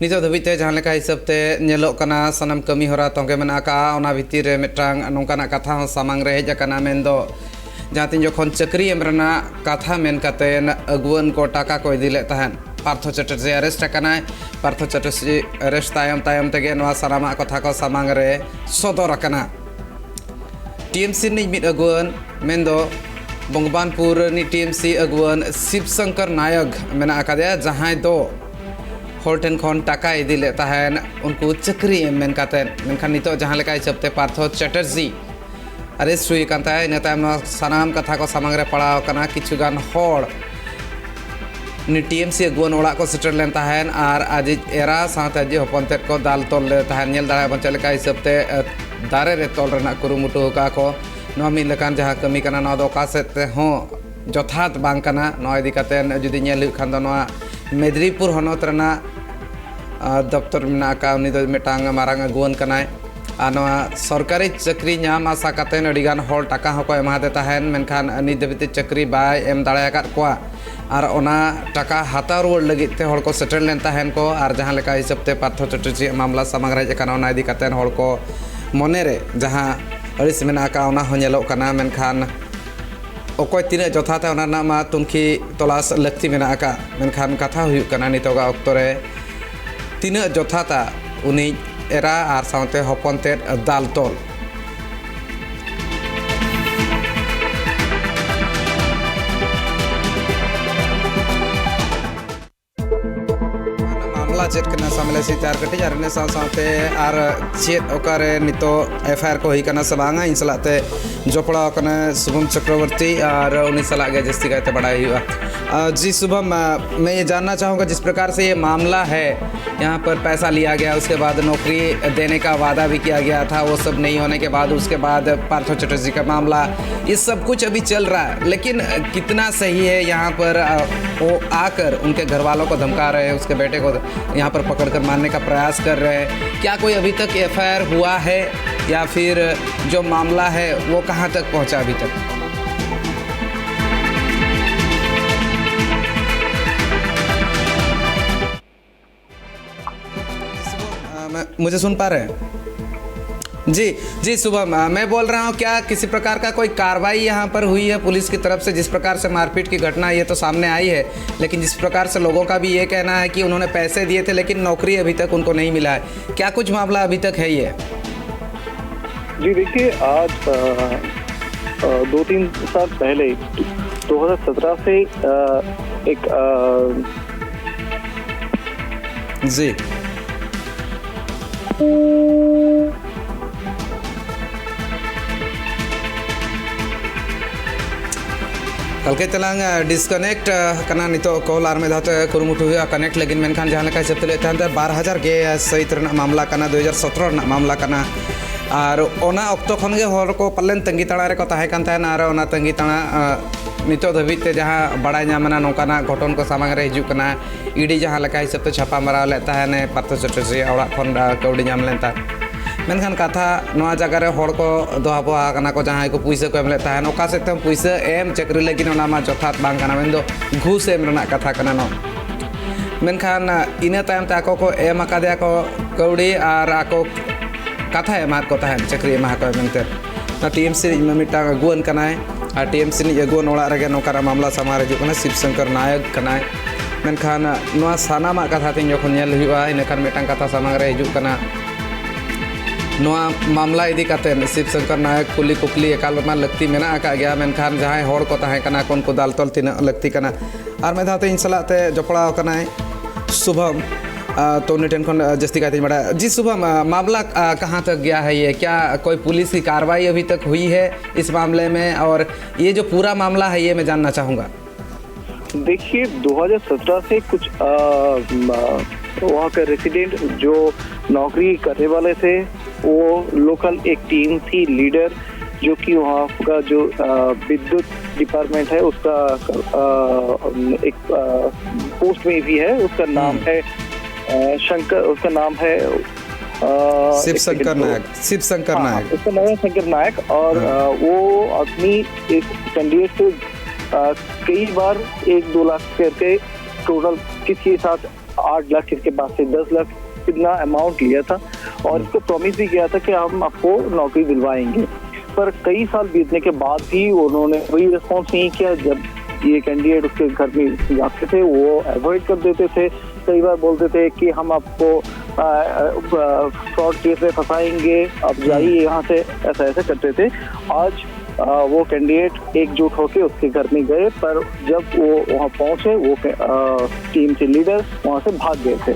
नितो धबिते जहां लेका हिसाबते नेलोक कना सनम कमी होरा तोंगे मेना का ओना भितिर रे मिटांग नोंकाना कथा हो सामांग रे हेज कना मेनदो जहां तीन जोखन चक्री एमरना कथा मेन कातेन अगुवन को टाका को इदिले तहन पार्थो चटर्जी अरेस्ट कनाय पार्थो चटर्जी अरेस्ट तायम तेगे नवा सारामा कथा को सामांग रे सदर कना टीएमसी नि मिट अगुवन मेनदो बंगबानपुर नि टीएमसी अगुवन शिवशंकर नायक मेना आकादे जहां दो होल्टेन खन टाका इदिले तहन उनको चक्री मेन कातेन मेनखान नितो जहां लेका हिसाबते पार्थो चटर्जी अरेस्ट हुई कांता है नेताम सानाम कथा को सामांग रे पड़ाव कना किछुगान होड़ नि टीएमसी अगुवन ओड़ा को सेटर लेन तहन आर आज एरा साथ आज हपन तेट को दाल तोल ले तहन नेल दाड़ा बन चलेका हिसाबते दारे रे तोल रना कुरुमुटु का को नो मि लेकान जहां कमी कना नो दो का सेते हो जथात बांग कना नो इदी कातेन जुदी नेल खान दो नो मेदिनीपुर हनत रना दफ्तर में का उनी दो मिटांग मारांग अगुवन कनाय आनवा सरकारी चक्री नाम आशा कातेन अडिगान होल टाका हको एमादे तहन मेनखान नि दबिते चक्री बाय एम दाड़ायाकात कोआ आर ओना टाका हाता रुवाड़ लगित ते होड़ को सेटल लेन तहन को आर जहां लेका हिसाबते पार्थो चटर्जी मामला सामांग रे कना ओना इदी कातेन होड़ को मने रे जहां अड़िस मेना का ओना हो नेलोक कना मेनखान अकोय तीना जथाते ओना नामा तुमखी तलाश लक्ति मेना का मेनखान कथा हुयु कना नितोगा अक्तो रे तीना जथाता उनी एरा आर साउते हपन तेट दाल तोल मामला चेक करना सामले से तैयार कटे जारने साउते आर चेक ओकारे नितो एफआईआर को ही करना सबांगा इन सलाते जोपड़ा कने शुभम चक्रवर्ती और उन्हीं सलाह के जस्ती कहते बढ़ाई हुआ जी शुभम मैं ये जानना चाहूँगा जिस प्रकार से ये मामला है यहाँ पर पैसा लिया गया उसके बाद नौकरी देने का वादा भी किया गया था वो सब नहीं होने के बाद उसके बाद पार्थो चटर्जी का मामला ये सब कुछ अभी चल रहा है लेकिन कितना सही है यहाँ पर वो आकर उनके घर वालों को धमका रहे हैं उसके बेटे को यहाँ पर पकड़कर मारने का प्रयास कर रहे हैं क्या कोई अभी तक एफआईआर हुआ है या फिर जो मामला है वो कहाँ तक पहुँचा अभी तक? मुझे सुन पा रहे हैं? जी शुभम मैं बोल रहा हूँ क्या किसी प्रकार का कोई कार्रवाई यहाँ पर हुई है पुलिस की तरफ से? जिस प्रकार से मारपीट की घटना ये तो सामने आई है लेकिन जिस प्रकार से लोगों का भी ये कहना है कि उन्होंने पैसे दिए थे लेकिन नौकरी अभी तक उनको नहीं मिला है, क्या कुछ मामला अभी तक है ये? जी देखिए आज 2-3 साल पहले 2017 से एक जी कल के तलांग डिस्कनेक्ट करना नितो कॉल आर में धाते कुरुमुटु हुआ कनेक्ट लेकिन मेनखान जहां लेका हिसाब ते थानते 12000 के सहित रना मामला कना 2017 रना मामला कना और ओना अक्तो खन गे हर को पल्लेन तंगी ताड़ा रे को ताहे कान ताहेन आर ओना तंगी ताड़ा नितो धबिते जहां बड़ा नामना नोकाना घटन को सामांग रे हिजु कना ईडी जहां लेका हिसाब ते छापा मारा ले ताहेने पार्थो चटर्जी ओड़ा खन कौड़ी नाम लेन ता मेनखान कथा नवा जगह रे हड़ को दोहाबोहा कना को जहां को पैसा को एमले ताहेन ओका से तम पैसा एम चक्री लेकिन ओना मा जथात बांग कना मेनदो घूस एम रना कथा कना नो मेनखान इना तायम ता को एम आकादे को कौड़ी आर आको कथा एमार को ताहेन चक्री एमा को मेनते ना टीएमसी मिटा अगुवन कनाय और टीएमसी नि अगुवन ओड़ा रे नोकारा मामला सामार हिजु कना शिवशंकर नायक कनाय मेनखान नवा सानामा कथा तीन जखन नेल हुआ इनखान मिटांग कथा सामांग रे हिजु कना नवा मामला इदी कातेन शिवशंकर नायक कुली कुकली एकाल मा लगती मेना आका गया मेनखान जहां होड़ को ताहे कना कोन को दाल तोल तीना लगती कना और मैं धाते इन सलाते जपड़ा कनाय शुभम तो निटेन खन जस्ती कहते बड़ा जी शुभम मामला कहाँ तक गया है ये क्या कोई पुलिस की कार्रवाई अभी तक हुई है इस मामले में और ये जो पूरा मामला है ये मैं जानना चाहूँगा। देखिए 2017 से कुछ वहाँ के रेसिडेंट जो नौकरी करने वाले थे वो लोकल एक टीम थी लीडर जो कि वहाँ का जो विद्युत डिपार्टमेंट है उसका एक पोस्ट में भी है उसका नाम है शंकर उसका नाम है शिवशंकर नायक उसका नाम है शंकर नायक और वो अपनी एक कैंडिडेट से कई बार 1-2 लाख करके टोटल किसी के साथ 8 लाख किसके पास से 10 लाख कितना अमाउंट लिया था और इसको प्रॉमिस भी किया था कि हम आपको नौकरी दिलवाएंगे। पर कई साल बीतने के बाद भी उन्होंने वही रिस्पॉन्स नहीं किया। जब ये कैंडिडेट उसके घर में जाते थे वो अवॉइड कर देते थे, कई बार बोलते थे कि हम आपको फ्रॉड केस में फंसाएंगे, आप जाइए यहाँ से, ऐसा ऐसा करते थे। आज वो कैंडिडेट एकजुट होकर उसके घर में गए, पर जब वो वहाँ पहुंचे वो टीम के लीडर वहाँ से भाग गए थे।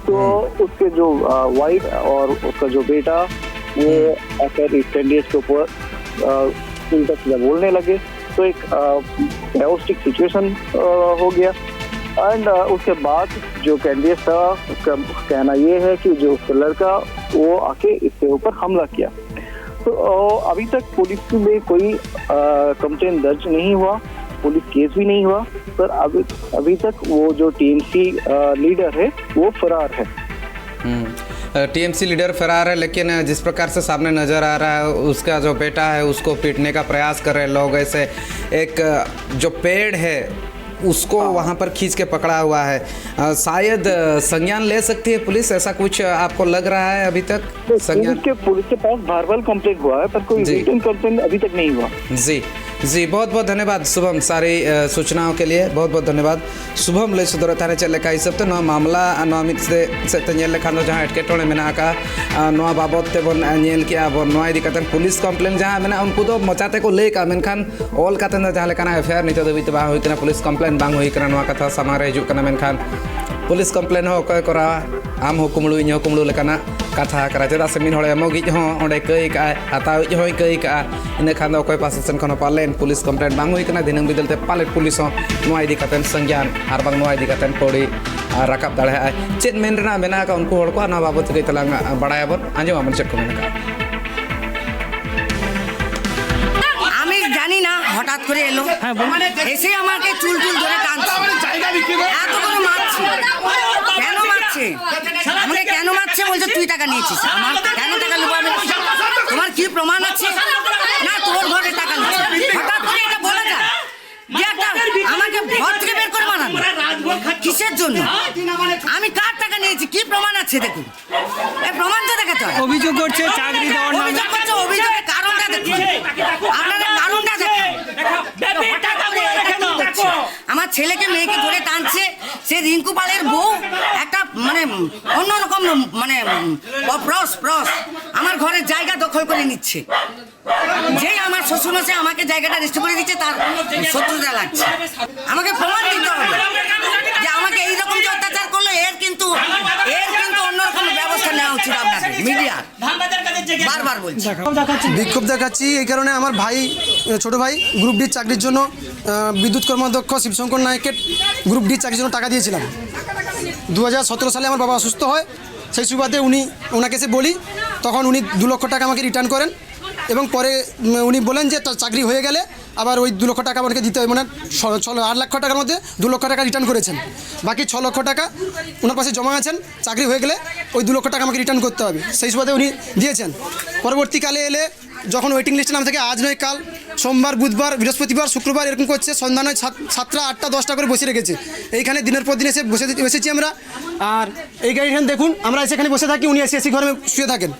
तो उसके जो वाइफ और उसका जो बेटा वो आकर इस कैंडिडेट के ऊपर उल्टा सीधा बोलने लगे। तो एक कैओटिक सिचुएशन हो गया। एंड उसके बाद जो कैंडिडेट था उसका कहना ये है कि जो उसका लड़का वो आके इसके ऊपर हमला किया। तो अभी तक पुलिस में कोई कंप्लेंट दर्ज नहीं हुआ, पुलिस केस भी नहीं हुआ, पर अभी तक वो जो टीएमसी लीडर है वो फरार है। टीएमसी लीडर फरार है, लेकिन जिस प्रकार से सामने नज़र आ रहा है उसका जो बेटा है उसको पीटने का प्रयास कर रहे लोग। ऐसे एक जो पेड़ है उसको वहाँ पर खींच के पकड़ा हुआ है। शायद संज्ञान ले सकती है पुलिस, ऐसा कुछ आपको लग रहा है अभी तक? संज्ञान पुलिस के पास वर्बल कंप्लेंट हुआ है पर कोई रिटन कंप्लेंट अभी तक नहीं हुआ। जी बहुत बहुत धन्यवाद शुभम, सारी सूचनाओं के लिए बहुत बहुत धन्यवाद। शुभम ले सुदर थाने चल लेका हिसाब ते मामला मिद से नेल लेखान जहाँ एटकेटोणे मेना का बाबद ते बन नेल किया बन नोआ इदी कतन पुलिस कंप्लेन जहाँ मेना उनको तो मचाते को लेका मेनखान ऑल कतन जहाँ लेकाना एफआईआर नितो दबित बा होई कना पुलिस कंप्लेन बांग होई कना नोआ कथा सामार हिजुक कना मेनखान पुलिस कंप्लेन हो अकय करा आम हो कुमड़ू इन हो कुमड़ू लेकाना कथा करा चेदा से मिन होड़े एमोगिज हो ओंडे कई का हाताविज होय कई का इन खान अकय पासेसन खन पालेन पुलिस कंप्लेन बांग होई कना दिनम बिदलते पाले पुलिस हो नोआ इदी कतन संज्ञान आर बांग नोआ इदी कतन पौड़ी राकाब दाड़े आय चेद मेन रेना मेना का उनको होड़ को ना बाबत गई तलांग बड़ायाबन आंजमाबन चेक को मेना আমি জানি না হঠাৎ করে এলো এসে আমাকে চুল চুল ধরে টানছে, এত করে মারছে। কেন মারছে আমাকে, কেন মারছে বলছে তুই টাকা নিয়েছিস। আমার কেন টাকা নেবো আমি? তোমার কি প্রমাণ আছে? না তোর ঘরে টাকা নিচ্ছে। হঠাৎ করে এটা বলা যায় যে একটা আমাকে ঘর থেকে বের করে মারানো কিসের জন্য? আমি কার টাকা নিয়েছি কি প্রমাণ আছে দেখুন, এই প্রমাণ তো দেখাতে হয়। অভিযোগ করছে চাকরি দেওয়ার নামে। অভিযোগ করছে, অভিযোগের কারণটা দেখুন, আপনারা কারণটা দেখুন। আমার ছেলেকে মেয়েকে ধরে টানছে, সে রিঙ্কু পালের বউ একটা মানে অন্যরকম মানে প্রস আমার ঘরের জায়গা দখল করে নিচ্ছে। যেই আমার শ্বশুরমশাই আমাকে জায়গাটা রেস্ট করে দিচ্ছে তার শত্রুতা লাগছে। আমাকে প্রমাণ দিতে হবে যে আমাকে এইরকম যে অত্যাচার করলো এর কিন্তু অন্যরকম ব্যবস্থা নেওয়া উচিত আপনাদের মিডিয়া। বারবার বলছি বিক্ষোভ দেখাচ্ছি এই কারণে আমার ভাই, ছোট ভাই গ্রুপ ডি চাকরির জন্য বিদ্যুৎ কর্মাধ্যক্ষ শিবশঙ্কর নায়ককে গ্রুপ ডি চাকরির জন্য টাকা দিয়েছিলাম। 2017 সালে আমার বাবা অসুস্থ হয়, সেই সুবাদে ওনাকে এসে বলি, তখন উনি 2 লক্ষ টাকা আমাকে রিটার্ন করেন এবং পরে উনি বলেন যে চাকরি হয়ে গেলে আবার ওই 2 লক্ষ টাকা আমাকে দিতে হবে। মানে 8 লক্ষ টাকার মধ্যে 2 লক্ষ টাকা রিটার্ন করেছেন, বাকি 6 লক্ষ টাকা ওনার পাশে জমা আছেন। চাকরি হয়ে গেলে ওই 2 লক্ষ টাকা আমাকে রিটার্ন করতে হবে, সেই সুবাদে উনি দিয়েছেন। পরবর্তীকালে এলে যখন ওয়েটিং লিস্টের নাম থেকে আজ নয় কাল, সোমবার, বুধবার, বৃহস্পতিবার, শুক্রবার এরকম করছে, সন্ধ্যা নয় 7টা 8টা 10টা করে বসে রেখেছে। এইখানে দিনের পর দিন এসে বসেছি আমরা। আর এই গাড়িখানে দেখুন আমরা সেখানে বসে থাকি, উনি এসে ঘরে শুয়ে থাকেন।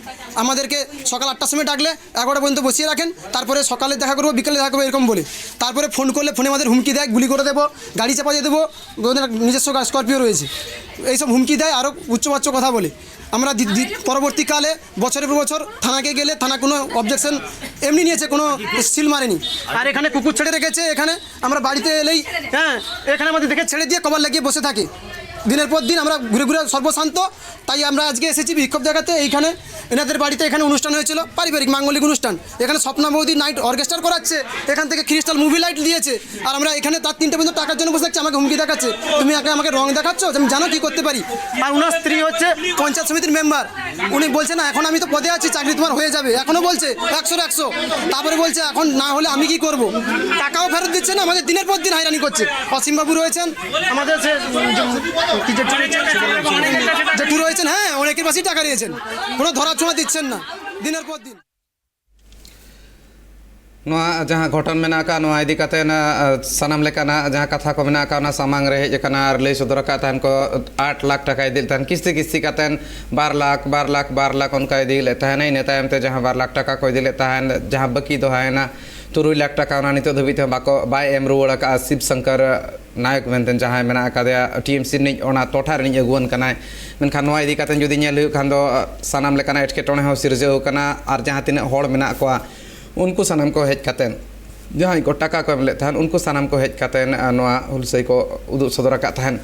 আমাদেরকে সকাল 8টার সময় ডাকলে 11টা পর্যন্ত বসিয়ে রাখেন, তারপরে সকালে দেখা করবো, বিকালে দেখা করবো এরকম বলে। তারপরে ফোন করলে ফোনে আমাদের হুমকি দেয়, গুলি করে দেবো, গাড়ি চাপা দিয়ে দেবো, ওদের নিজস্ব স্করপিও রয়েছে, এইসব হুমকি দেয়, আরও উচ্চবাচ্য কথা বলে। আমরা পরবর্তীকালে বছরের পর বছর থানাকে গেলে থানা কোনো অবজেকশন এমনি নিয়েছে, কোনো সিল মারেনি। আর এখানে কুকুর ছেড়ে রেখেছে, এখানে আমরা বাড়িতে এলেই এখানে আমাদের দেখে ছেড়ে দিয়ে কভার লাগিয়ে বসে থাকি। দিনের পর দিন আমরা ঘুরে ঘুরে সর্বশান্ত। তাই আমরা আজকে এসেছি বিক্ষোভ দেখাতে। এইখানে এনাদের বাড়িতে এখানে অনুষ্ঠান হয়েছিল, পারিবারিক মাঙ্গলিক অনুষ্ঠান। এখানে স্বপ্না বৌদি নাইট অর্কেস্ট্রা করাচ্ছে, এখান থেকে ক্রিস্টাল মুভি লাইট দিয়েছে। আর আমরা এখানে তার 3টে পর্যন্ত টাকার জন্য বসে থাকছি, আমাকে হুমকি দেখাচ্ছে, তুমি আমাকে রং দেখাচ্ছ, আমি জানো কী করতে পারি। আর ওনার স্ত্রী হচ্ছে পঞ্চায়েত সমিতির মেম্বার, উনি বলছে না এখন আমি তো পদে আছি, চাকরি তোমার হয়ে যাবে, এখনও বলছে 100। তারপরে বলছে এখন না হলে আমি কি করব, টাকাও ফেরত দিচ্ছে না, আমাদের দিনের পর দিন হয়রানি করছে। অসীমবাবু রয়েছেন, আমাদের জেঠু রয়েছেন, হ্যাঁ অনেকের পাশেই টাকা নিয়েছেন, কোনো ধরা ছোঁয়া দিচ্ছেন না দিনের পর দিন। नोआ जहाँ घटन मेना का नोआ इदी काते ना सनम लेकाना जहाँ कथा को मेना का ना सामांग रहे जकना आर लई सदर का तहन को 8 लाख टका इदिल तहन किस्ती किस्ती कातेन 12 लाख उनका इदिल तहन नहीं नेतायम ते जहाँ 12 लाख टका को इदिल तहन जहाँ बकी दो है ना 3 लाख टका ना नितो धबित बाको बाय एम रुवड़ का शिव शंकर नायक मेनतेन जहाँ मेना का टीएमसी नि ओना टोठा रे अगुवन कनाय मेनखान नोआ इदी कातेन जुदी नेल खान दो सनम लेकाना एटकेटोणे हो सिरजेव कना आर जहाँ तिना होड़ मेना कोआ उनको सनम को हेज कातेन जहाँ को टाका को एमले तहन उनको सनम को हेज कातेन नोआ हुलसई को उदुग सदर का तहन